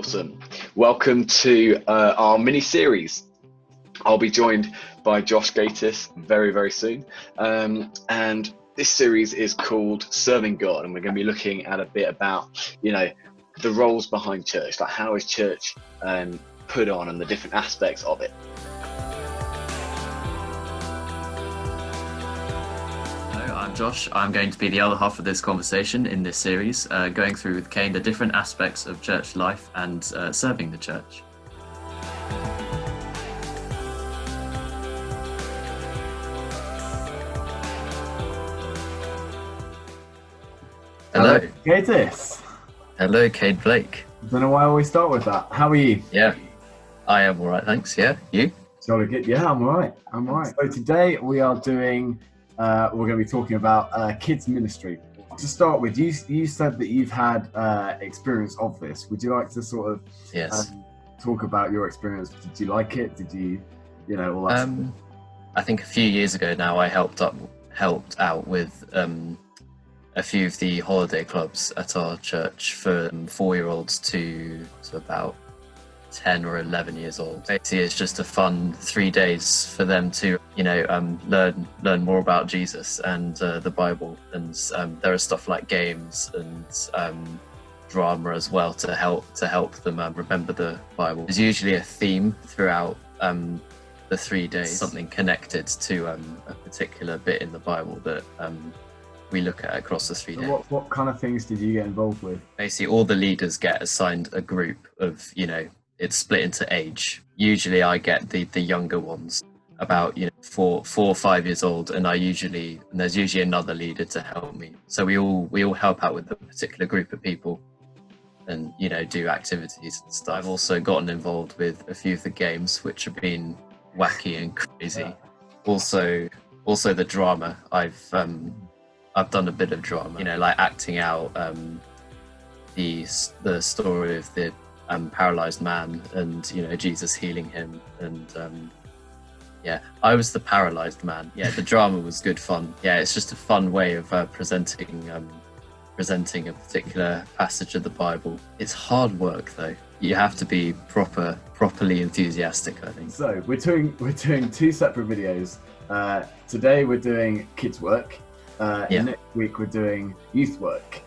Awesome. Welcome to our mini-series. I'll be joined by Josh Gatiss very, very soon. And this series is called Serving God, and we're going to be looking at a bit about, the roles behind church, like how is church put on and the different aspects of it. I'm Josh. I'm going to be the other half of this conversation in this series, going through with Kane the different aspects of church life and serving the church. Hello. Gatiss. Hello, Cade Blake. Don't know why I always start with that. How are you? Yeah, I am all right, thanks. Yeah, you? Jolly good. Yeah, I'm all right. So today we are doing, we're going to be talking about kids ministry. To start with, you said that you've had experience of this. Would you like to sort of talk about your experience? Did you like it? Did you, all that stuff? I think a few years ago now I helped out with a few of the holiday clubs at our church for 4-year-olds to about 10 or 11 years old. Basically, it's just a fun 3 days for them to, learn more about Jesus and the Bible. And there are stuff like games and drama as well to help them remember the Bible. There's usually a theme throughout the 3 days, something connected to a particular bit in the Bible that we look at across the 3 days. What kind of things did you get involved with? Basically, all the leaders get assigned a group of, it's split into age. Usually I get the younger ones, about 4 or 5 years old, and there's usually another leader to help me. So we all help out with a particular group of people and do activities and stuff. I've also gotten involved with a few of the games, which have been wacky and crazy. Yeah. Also the drama. I've done a bit of drama, like acting out the story of the paralyzed man and Jesus healing him, and I was the paralyzed man. The drama was good fun. It's just a fun way of presenting a particular passage of the Bible. It's hard work though. You have to be properly enthusiastic, I think. So we're doing 2 separate videos. Today we're doing kids work. Next week we're doing youth work.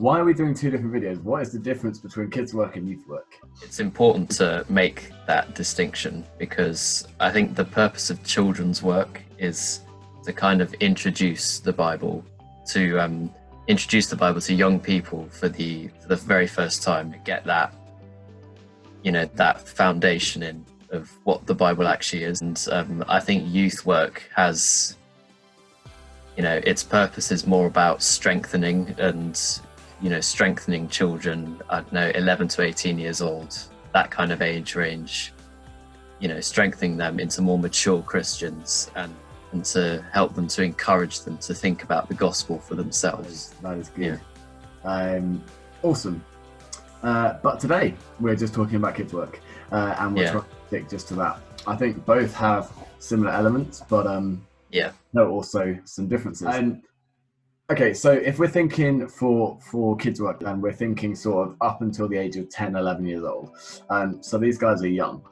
Why are we doing 2 different videos? What is the difference between kids work and youth work? It's important to make that distinction because I think the purpose of children's work is to kind of introduce the Bible to young people for the very first time, to get that that foundation in of what the Bible actually is. And I think youth work has its purpose is more about strengthening children, 11 to 18 years old, that kind of age range, strengthening them into more mature Christians and to help them, to encourage them to think about the gospel for themselves. That is good. Awesome. But today we're just talking about kids work, and we're trying to stick just to that. I think both have similar elements, but there are also some differences. Okay, so if we're thinking for kids work, then we're thinking sort of up until the age of 10, 11 years old. So these guys are young.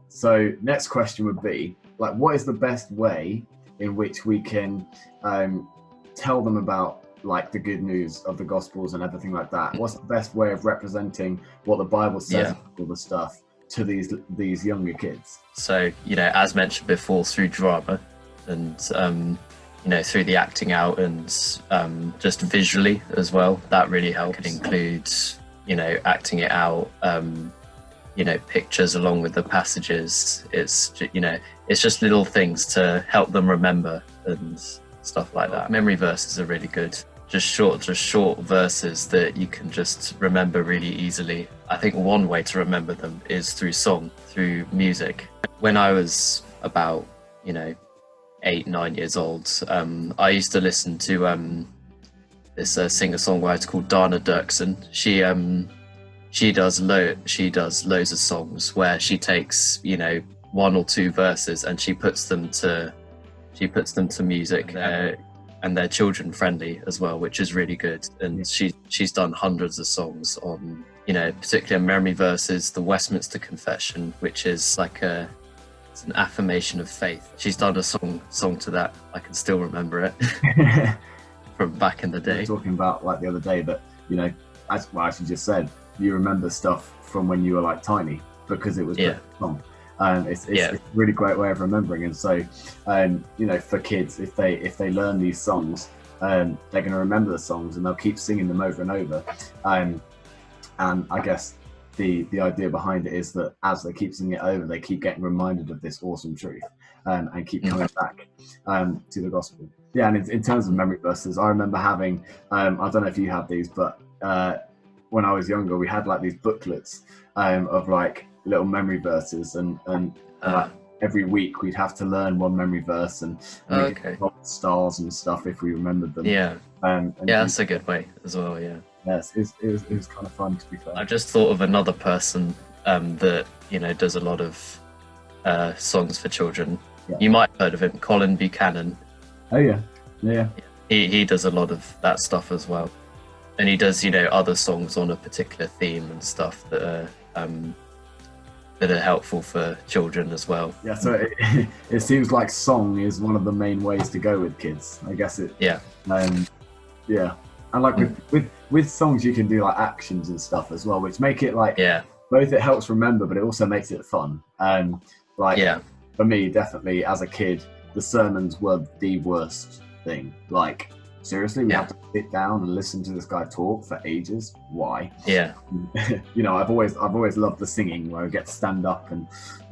So next question would be, like, what is the best way in which we can tell them about like the good news of the Gospels and everything like that? What's the best way of representing what the Bible says, all the stuff, to these younger kids? So, as mentioned before, through drama and through the acting out and just visually as well, that really helps. It includes acting it out, pictures along with the passages. It's just little things to help them remember and stuff like that. Memory verses are really good. Just short verses that you can just remember really easily. I think one way to remember them is through song, through music. When I was about 8, 9 years old, I used to listen to this singer-songwriter called Dana Dirksen. She does loads of songs where she takes 1 or 2 verses and she puts them to music, and they're children friendly as well, which is really good. And she's done hundreds of songs on you know, particular memory verses, the Westminster Confession, which is like it's an affirmation of faith. She's done a song to that. I can still remember it from back in the day. We were talking about like the other day that, you know, as you just said, you remember stuff from when you were like tiny because it was song. It's a really great way of remembering. And so, you know, for kids, if they learn these songs, they're going to remember the songs and they'll keep singing them over and over. And I guess the idea behind it is that as they keep singing it over, they keep getting reminded of this awesome truth and keep coming back to the gospel. Yeah, and in terms of memory verses, I remember having, I don't know if you have these, but when I was younger, we had like these booklets of like little memory verses, and every week we'd have to learn one memory verse and stars and stuff if we remembered them. Yeah, that's a good way as well. Yeah. Yes, it was kind of fun, to be fair. I just thought of another person that, you know, does a lot of songs for children. Yeah. You might have heard of him, Colin Buchanan. Oh yeah. He does a lot of that stuff as well, and he does, you know, other songs on a particular theme and stuff that are helpful for children as well. Yeah, so it seems like song is one of the main ways to go with kids. I guess it. Yeah. And like with songs, you can do like actions and stuff as well, which make it like both it helps remember, but it also makes it fun. For me, definitely as a kid, the sermons were the worst thing. Like seriously, we have to sit down and listen to this guy talk for ages. Why? Yeah. You know, I've always loved the singing where we get to stand up and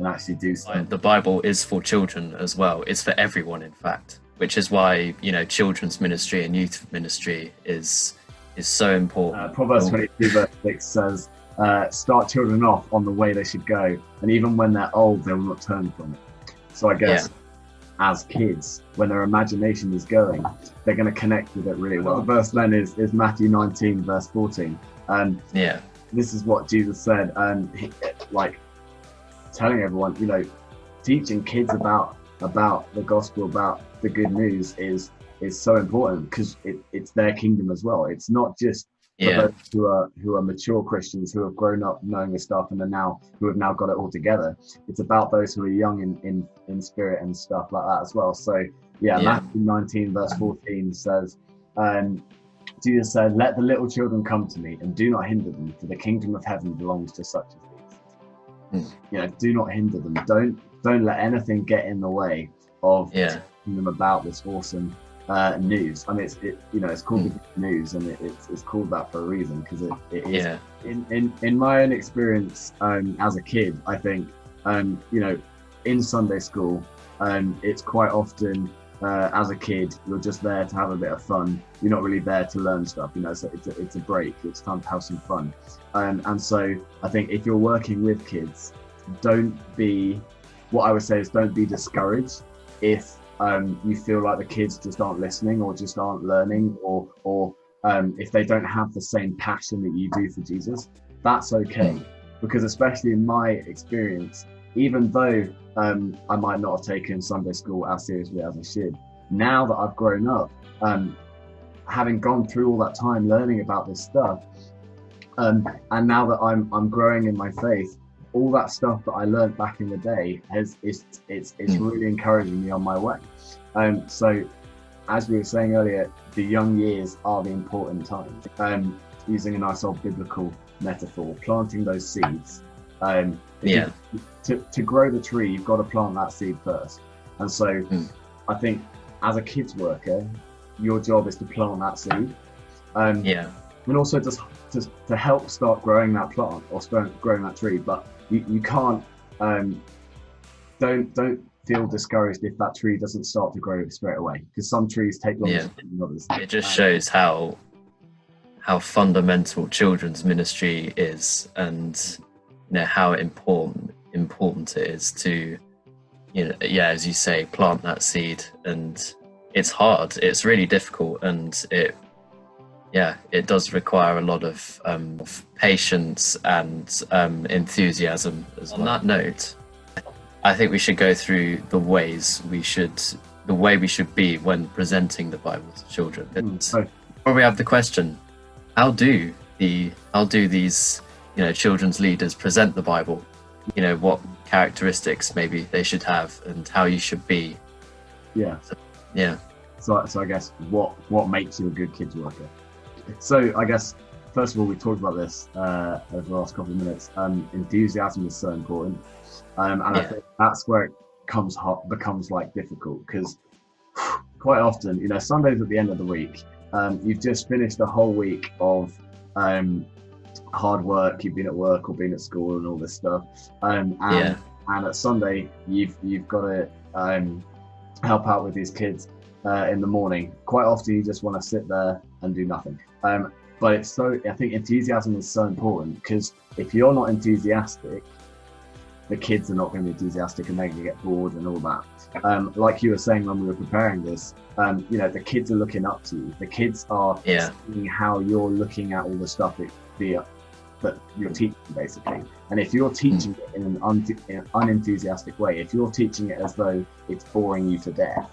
actually do something. The Bible is for children as well. It's for everyone, in fact. Which is why, you know, children's ministry and youth ministry is so important. Proverbs 22 verse 6 says, start children off on the way they should go, and even when they're old, they will not turn from it. So I guess as kids, when their imagination is going, they're going to connect with it really well. The verse then is Matthew 19 verse 14. And this is what Jesus said, and like telling everyone, you know, teaching kids about the gospel, about the good news is so important because it's their kingdom as well. It's not just for those who are mature Christians who have grown up knowing this stuff and who have now got it all together. It's about those who are young in spirit and stuff like that as well. So Matthew 19 verse 14 says, Jesus said, "Let the little children come to me and do not hinder them, for the kingdom of heaven belongs to such as these." You know, do not hinder them. Don't let anything get in the way of telling them about this awesome news. I mean, it's called the good news, and it's called that for a reason, because it is. In my own experience as a kid, I think you know, in Sunday school, it's quite often as a kid you're just there to have a bit of fun. You're not really there to learn stuff, you know. So it's a break. It's time to have some fun, and so I think if you're working with kids, what I would say is don't be discouraged if you feel like the kids just aren't listening or just aren't learning, or if they don't have the same passion that you do for Jesus. That's okay, because especially in my experience, even though I might not have taken Sunday school as seriously as I should, now that I've grown up, having gone through all that time learning about this stuff, and now that I'm growing in my faith, all that stuff that I learned back in the day it's really encouraging me on my way. So as we were saying earlier, the young years are the important times. Using a nice old biblical metaphor, planting those seeds. To grow the tree, you've got to plant that seed first. And so I think as a kids worker, your job is to plant that seed. And also just to help start growing that plant or start growing that tree. But you can't, don't feel discouraged if that tree doesn't start to grow straight away, because some trees take longer than others. It just shows how fundamental children's ministry is, and you know how important it is to, you know, as you say, plant that seed. And it's hard, it's really difficult, and it does require a lot of patience and enthusiasm as well. On that note, I think we should go through the way we should be when presenting the Bible to children. Before we have the question, how do these children's leaders present the Bible, what characteristics maybe they should have and how you should be. Yeah. So I guess what makes you a good kids worker? So I guess first of all, we talked about this over the last couple of minutes. Enthusiasm is so important, and I think that's where it becomes like difficult, because quite often, Sundays at the end of the week, you've just finished a whole week of hard work. You've been at work or been at school and all this stuff, and at Sunday you've got to help out with these kids in the morning. Quite often you just want to sit there and do nothing. But I think enthusiasm is so important, because if you're not enthusiastic, the kids are not going to be enthusiastic and they're going to get bored and all that. Like you were saying when we were preparing this, the kids are looking up to you. The kids are seeing how you're looking at all the stuff that you're teaching, basically. And if you're teaching it in an unenthusiastic way, if you're teaching it as though it's boring you to death,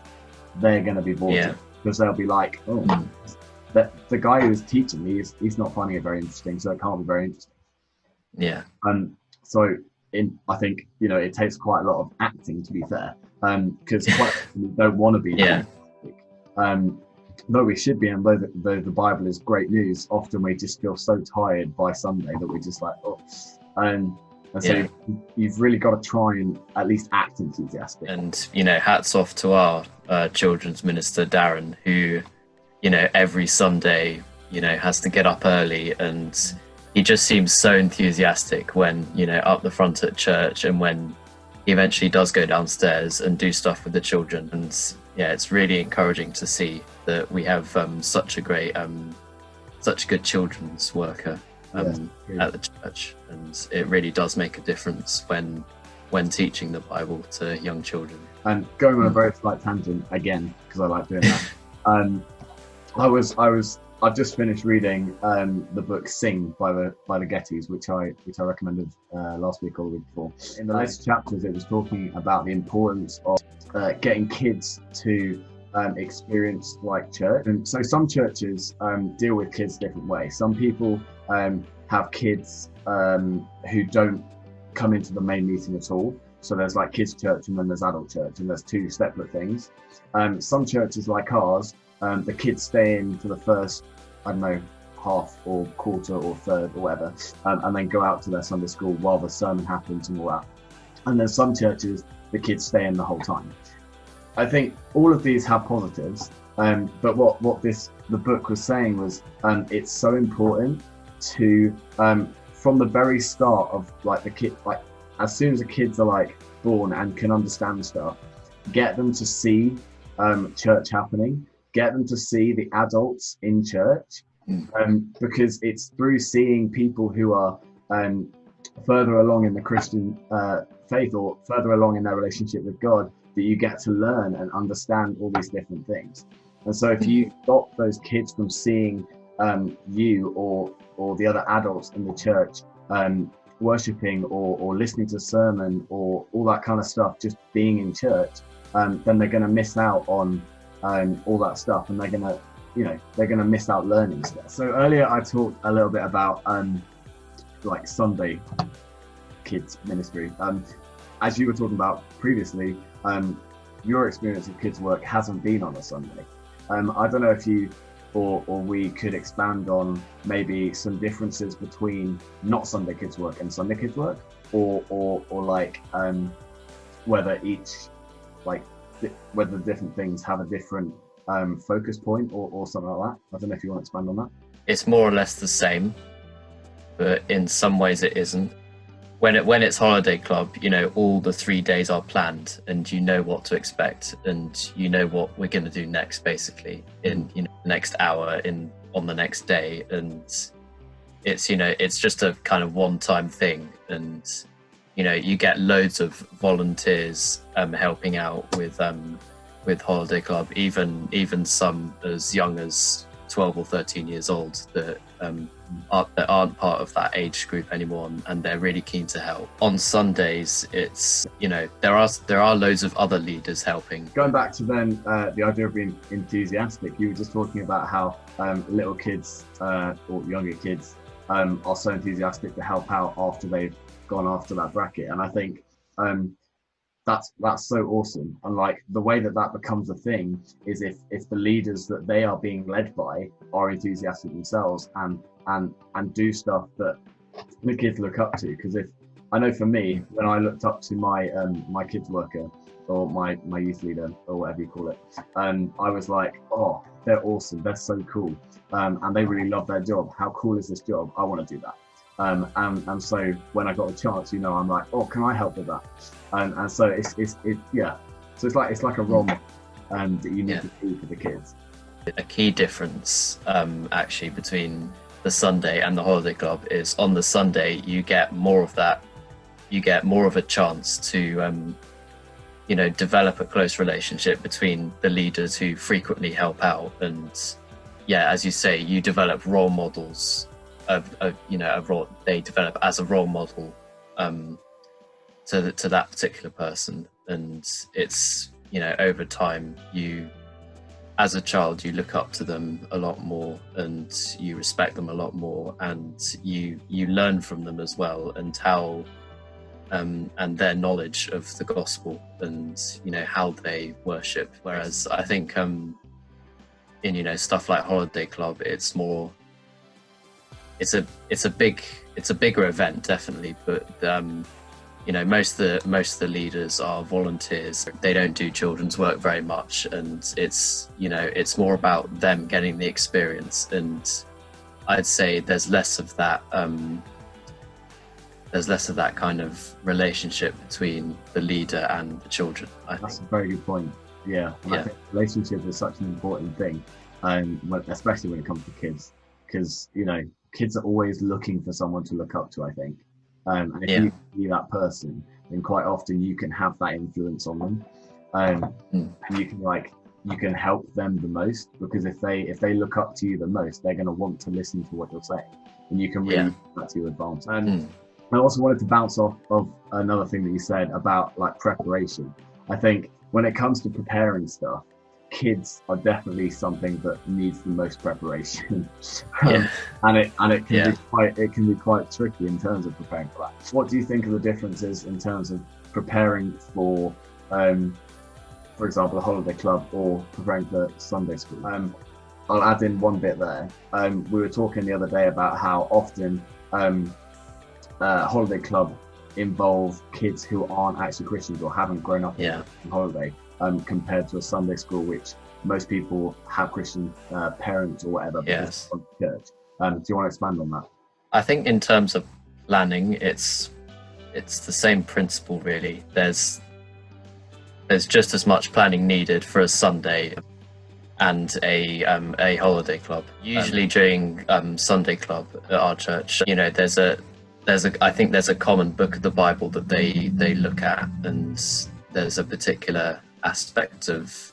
they're going to be bored, because they'll be like, the guy who's teaching me, he's not finding it very interesting, so it can't be very interesting. Yeah. So I think, it takes quite a lot of acting, to be fair, because quite often we don't want to be enthusiastic. Though we should be, and though the Bible is great news, often we just feel so tired by Sunday that we're just like, and so you've really got to try and at least act enthusiastic. And hats off to our children's minister Darren, who every Sunday has to get up early, and he just seems so enthusiastic when up the front at church, and when he eventually does go downstairs and do stuff with the children. And it's really encouraging to see that we have such a good children's worker at the church, and it really does make a difference when teaching the Bible to young children. And going on a very slight tangent again, because I like doing that. I've just finished reading the book Sing by the Gettys, which I recommended last week or the week before. In the latest chapters, it was talking about the importance of getting kids to experience like church. And so some churches deal with kids different ways. Some people have kids who don't come into the main meeting at all. So there's like kids church and then there's adult church, and there's two separate things. Some churches like ours, the kids stay in for the first, half or quarter or third or whatever, and then go out to their Sunday school while the sermon happens and all that. And then some churches, the kids stay in the whole time. I think all of these have positives, but what the book was saying was it's so important to from the very start of like the kid, like as soon as the kids are like born and can understand stuff, get them to see church happening, get them to see the adults in church, because it's through seeing people who are further along in the Christian faith or further along in their relationship with God that you get to learn and understand all these different things. And so if you stop those kids from seeing you or the other adults in the church worshipping or listening to sermon or all that kind of stuff, just being in church, then they're going to miss out on all that stuff, and they're going to miss out learning stuff. So earlier I talked a little bit about like Sunday kids ministry. As you were talking about previously, your experience of kids work hasn't been on a Sunday. I don't know if you or we could expand on maybe some differences between not Sunday kids work and Sunday kids work, or like whether whether different things have a different focus point or something like that. I don't know if you want to expand on that. It's more or less the same, but in some ways it isn't. When it's holiday club, all the 3 days are planned, and you know what to expect, and you know what we're going to do next, basically in the next hour on the next day, and it's just a kind of one-time thing, and you get loads of volunteers helping out with holiday club, even some as young as 12 or 13 years old that aren't part of that age group anymore, and they're really keen to help. On Sundays, it's there are loads of other leaders helping. Going back to then the idea of being enthusiastic, you were just talking about how little kids or younger kids are so enthusiastic to help out after they've gone after that bracket. And I think that's so awesome. And like the way that becomes a thing is if the leaders that they are being led by are enthusiastic themselves and do stuff that the kids look up to. Because if I know for me, when I looked up to my kids worker or my youth leader or whatever you call it, I was like, oh, they're awesome, they're so cool, and they really love their job. How cool is this job? I want to do that. And so when I got a chance, I'm like, oh, can I help with that? And so it's yeah. So it's like a role model that you need to do for the kids. A key difference actually between the Sunday and the holiday club is on the Sunday you get more of that. You get more of a chance to develop a close relationship between the leaders who frequently help out, and as you say, you develop role models they develop as a role model to that particular person, and it's over time you, as a child, you look up to them a lot more and you respect them a lot more, and you learn from them as well, and how and their knowledge of the gospel and how they worship. Whereas I think in stuff like holiday club, it's more it's a bigger event, definitely, but most of the leaders are volunteers. They don't do children's work very much, and it's more about them getting the experience. And I'd say there's less of that kind of relationship between the leader and the children. That's a very good point. Yeah. I think relationship is such an important thing, especially when it comes to kids, because kids are always looking for someone to look up to, I think. And if you be that person, then quite often you can have that influence on them, and you can help them the most, because if they look up to you the most, they're going to want to listen to what you're saying, and you can really use that to your advantage. And I also wanted to bounce off of another thing that you said about like preparation. I think when it comes to preparing stuff, kids are definitely something that needs the most preparation. And it can be quite tricky in terms of preparing for that. What do you think are the differences in terms of preparing for example, a holiday club or preparing for Sunday school? I'll add in one bit there. We were talking the other day about how often holiday club involve kids who aren't actually Christians or haven't grown up in holiday, compared to a Sunday school, which most people have Christian parents or whatever. Yes. Church. Do you want to expand on that? I think in terms of planning, it's the same principle really. There's just as much planning needed for a Sunday and a holiday club. Usually during Sunday club at our church, I think there's a common book of the Bible that they look at, and there's a particular aspect of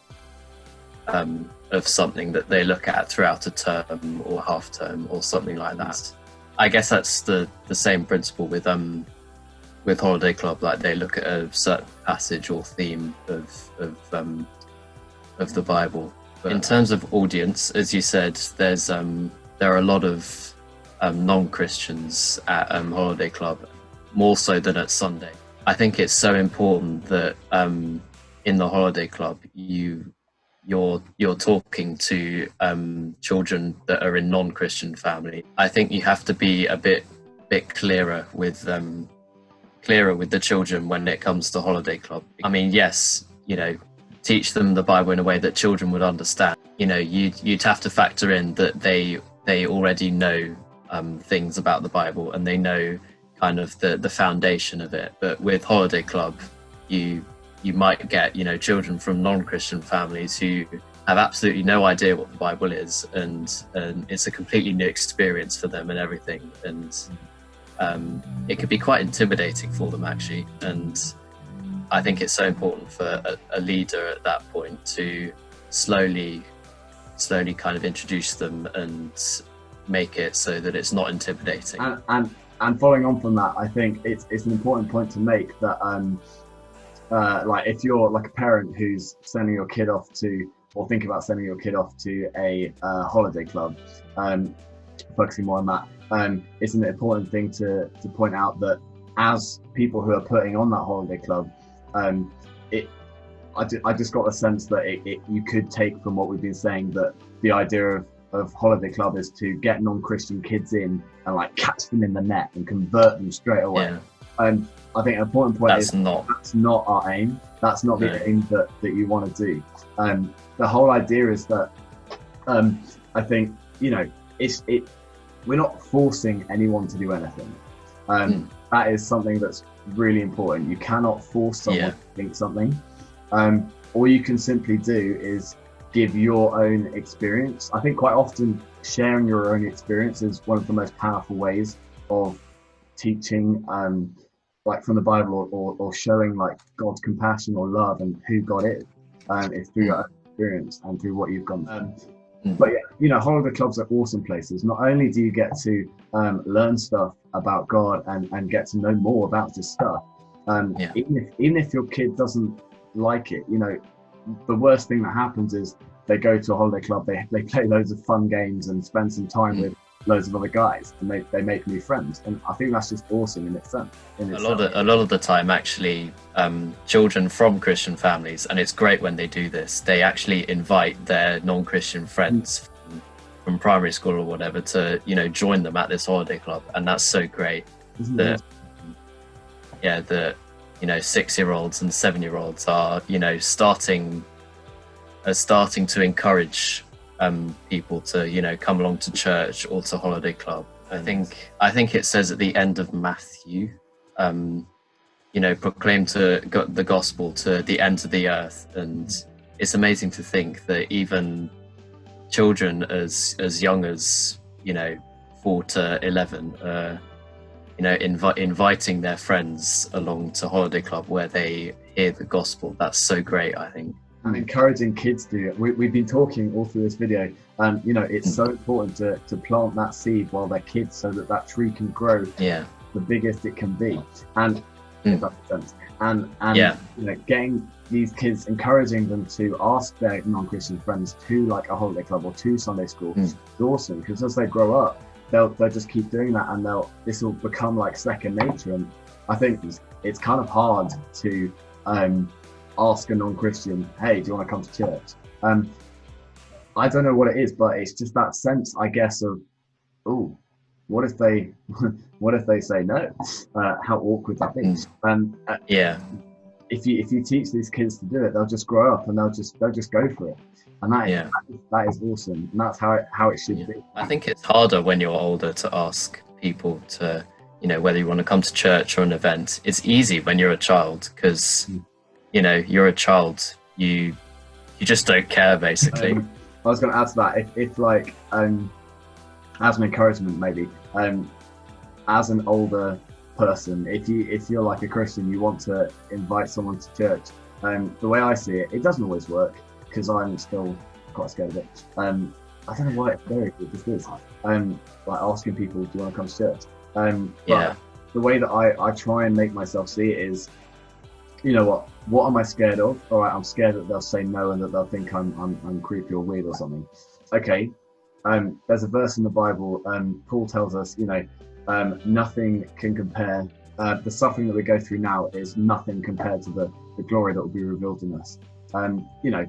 something that they look at throughout a term or half term or something like that. I guess that's the same principle with holiday club. Like they look at a certain passage or theme of the Bible. But in terms of audience, as you said, there are a lot of non-Christians at holiday club, more so than at Sunday. I think it's so important that in the holiday club you're talking to children that are in non-Christian family. I think you have to be a bit clearer with the children when it comes to holiday club. I mean, yes, teach them the Bible in a way that children would understand. You'd have to factor in that they already know things about the Bible, and they know kind of the foundation of it. But with holiday club, you might get children from non-Christian families who have absolutely no idea what the Bible is, and it's a completely new experience for them and everything, and it could be quite intimidating for them actually. And I think it's so important for a leader at that point to slowly kind of introduce them and make it so that it's not intimidating. And following on from that, I think it's an important point to make that like if you're like a parent who's sending your kid off to, or thinking about sending your kid off to a holiday club, focusing more on that, it's an important thing to point out that as people who are putting on that holiday club, I just got a sense that you could take from what we've been saying that the idea of holiday club is to get non-Christian kids in and like catch them in the net and convert them straight away. Yeah. I think an important point that's not our aim. That's not the aim that you want to do. The whole idea is that I think, you know, we're not forcing anyone to do anything. That is something that's really important. You cannot force someone to think something. All you can simply do is give your own experience. I think quite often sharing your own experience is one of the most powerful ways of teaching, like from the Bible, or showing like God's compassion or love and who God is. It's through your own experience and through what you've gone through. But yeah, you know, holiday clubs are awesome places. Not only do you get to learn stuff about God and get to know more about this stuff, even if your kid doesn't like it, you know, the worst thing that happens is they go to a holiday club, they play loads of fun games and spend some time with loads of other guys, and they make new friends, and I think that's just awesome in itself. A lot of the time, actually, children from Christian families, and it's great when they do this, they actually invite their non-Christian friends from primary school or whatever to, you know, join them at this holiday club, and that's so great. That you know, 6-year-olds and 7-year-olds are, you know, starting to encourage people to, you know, come along to church or to holiday club. I think it says at the end of Matthew, you know, proclaim the gospel to the ends of the earth, and it's amazing to think that even children as young as, you know, 4 to 11, you know, inviting their friends along to holiday club where they hear the gospel. That's so great, I think. And encouraging kids to do it. We've been talking all through this video, and you know, it's so important to plant that seed while they're kids, so that tree can grow the biggest it can be. And if that makes sense. And you know, getting these kids, encouraging them to ask their non-Christian friends to like a holiday club or to Sunday school is awesome, because as they grow up, they'll just keep doing that, and this will become like second nature. And I think it's kind of hard to ask a non-Christian, hey, do you want to come to church? I don't know what it is, but it's just that sense, I guess, of, oh, what if they say no? How awkward that is. And if you teach these kids to do it, they'll just grow up and they'll just go for it. And that is awesome, and that's how it should be. I think it's harder when you're older to ask people to, you know, whether you want to come to church or an event. It's easy when you're a child, because you know, you're a child, you just don't care, basically. I was going to add to that, if like as an encouragement, maybe as an older person, if you're like a Christian, you want to invite someone to church, the way I see it doesn't always work, because I'm still quite scared of it. I don't know why it's very good, this is like asking people, do you want to come to church? But the way that I try and make myself see it is, you know what am I scared of? All right, I'm scared that they'll say no and that they'll think I'm creepy or weird or something. Okay, there's a verse in the Bible, Paul tells us, you know, nothing can compare, the suffering that we go through now is nothing compared to the glory that will be revealed in us. You know,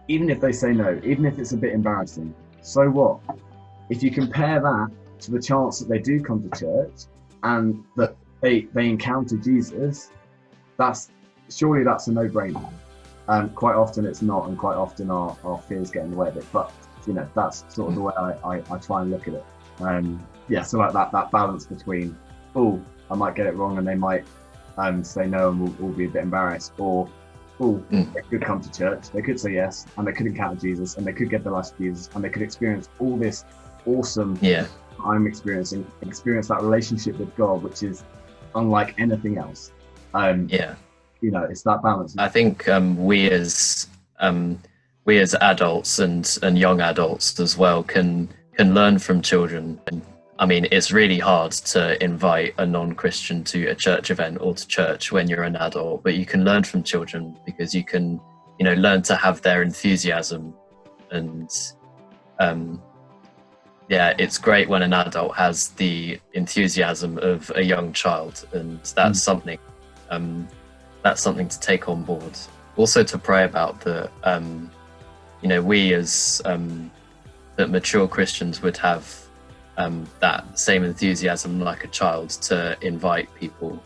even if they say no, even if it's a bit embarrassing, so what? If you compare that to the chance that they do come to church and that they encounter Jesus, surely that's a no-brainer. Quite often it's not, and quite often our fears get in the way of it. But you know, that's sort of the way I try and look at it. So like that balance between, oh, I might get it wrong and they might say no and we'll be a bit embarrassed, or they could come to church, they could say yes, and they could encounter Jesus, and they could get the life of Jesus, and they could experience all this awesome I'm experiencing, experience that relationship with God, which is unlike anything else. You know, it's that balance. I think we as adults and young adults as well can learn from children. I mean, it's really hard to invite a non-Christian to a church event or to church when you're an adult, but you can learn from children, because you can, you know, learn to have their enthusiasm and yeah, it's great when an adult has the enthusiasm of a young child, and that's something to take on board. Also, to pray about the, we as that mature Christians would have that same enthusiasm like a child to invite people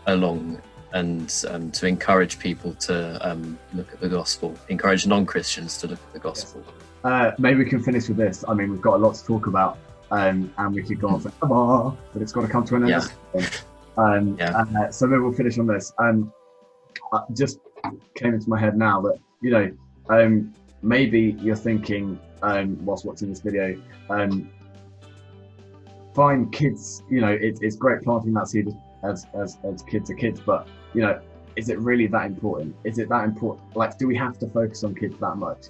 along, and to encourage people to look at the gospel, encourage non-Christians to look at the gospel. Maybe we can finish with this. I mean, we've got a lot to talk about, and we could go on for but it's got to come to an end. So maybe we'll finish on this. Just came into my head now that, maybe you're thinking, whilst watching this video, find kids, it's great planting that seed as kids are kids, but, is it really that important? Is it that important? Like, do we have to focus on kids that much?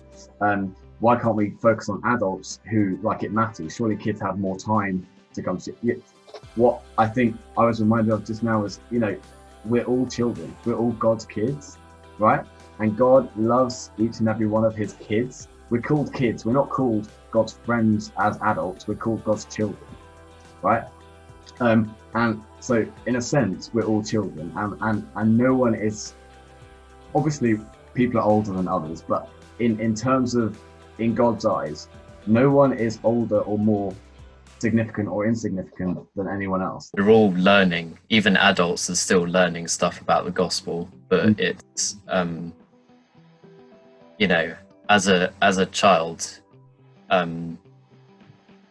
Why can't we focus on adults who, like, it matters? Surely kids have more time to come to it. What I think I was reminded of just now is, we're all children. We're all God's kids, right? And God loves each and every one of his kids. We're called kids. We're not called God's friends as adults. We're called God's children, right? And so in a sense, we're all children, and no one is, obviously people are older than others, but in terms of, in God's eyes, no one is older or more significant or insignificant than anyone else. We're all learning. Even adults are still learning stuff about the gospel, but it's as a child,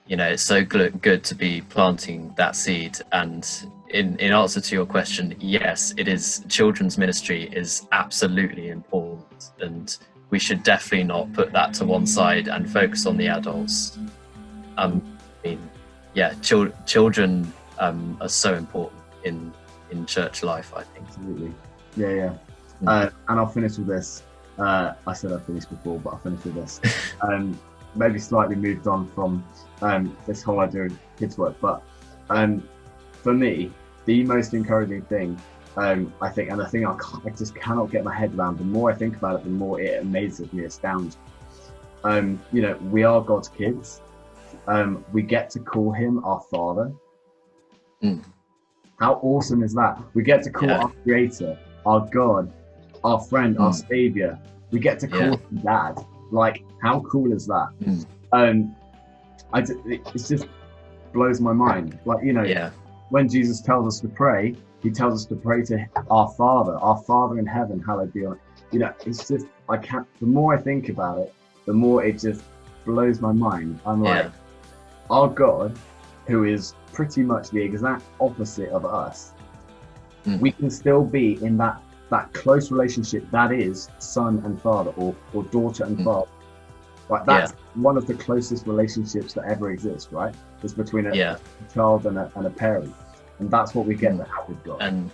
it's so good to be planting that seed. And in answer to your question, yes, it is. Children's ministry is absolutely important, and we should definitely not put that to one side and focus on the adults. Children are so important in church life, I think. Absolutely. Yeah. And I'll finish with this. I said I finished before, but I'll finish with this. Maybe slightly moved on from this whole idea of kids work, but for me, the most encouraging thing, I think, and the thing I just cannot get my head around, the more I think about it, the more it amazes me, astounds me. We are God's kids. We get to call him our Father. How awesome is that? We get to call our Creator, our God, our friend, our Savior. We get to call him Dad. Like, how cool is that? It just blows my mind. Like, when Jesus tells us to pray, he tells us to pray to our Father in heaven, hallowed be on. It's just, the more I think about it, the more it just blows my mind. I'm like, our God, who is pretty much the exact opposite of us, we can still be in that close relationship that is son and father, or daughter and father. Like, that's one of the closest relationships that ever exists, right? It's between a child and a parent. And that's what we get to have with God. And,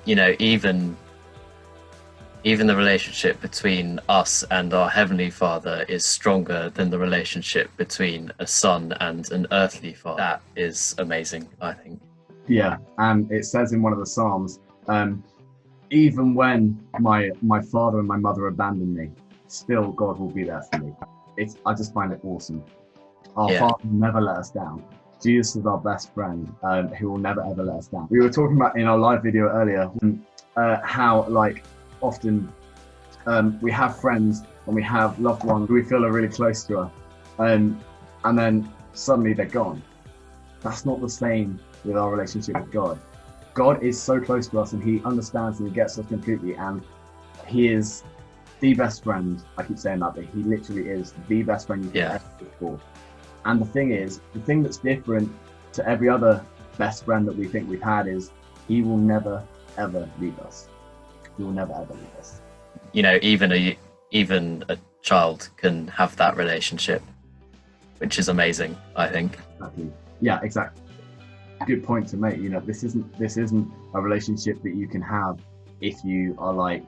even the relationship between us and our Heavenly Father is stronger than the relationship between a son and an earthly father. That is amazing, I think. Yeah, and it says in one of the Psalms, even when my father and my mother abandon me, still God will be there for me. I just find it awesome. Our Father will never let us down. Jesus is our best friend, who will never ever let us down. We were talking about in our live video earlier how, like, often we have friends and we have loved ones who we feel are really close to us, and then suddenly they're gone. That's not the same with our relationship with God. God is so close to us, and he understands and he gets us completely, and he is the best friend. I keep saying that, but he literally is the best friend you can ever look for. And the thing that's different to every other best friend that we think we've had is he will never ever leave us. He will never ever leave us. Even a child can have that relationship, which is amazing, I think. Exactly. Yeah, exactly. Good point to make. This isn't a relationship that you can have if you are, like,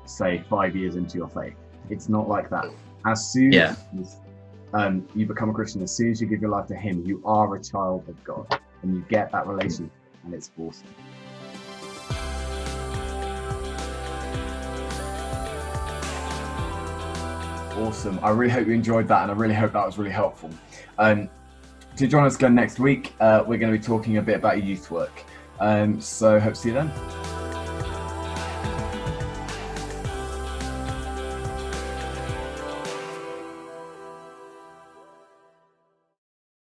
say, 5 years into your faith. It's not like that. As soon as you become a Christian, as soon as you give your life to him, you are a child of God, and you get that relationship, and it's awesome. Awesome. I really hope you enjoyed that, and I really hope that was really helpful. to join us again next week. We're going to be talking a bit about youth work. So hope to see you then.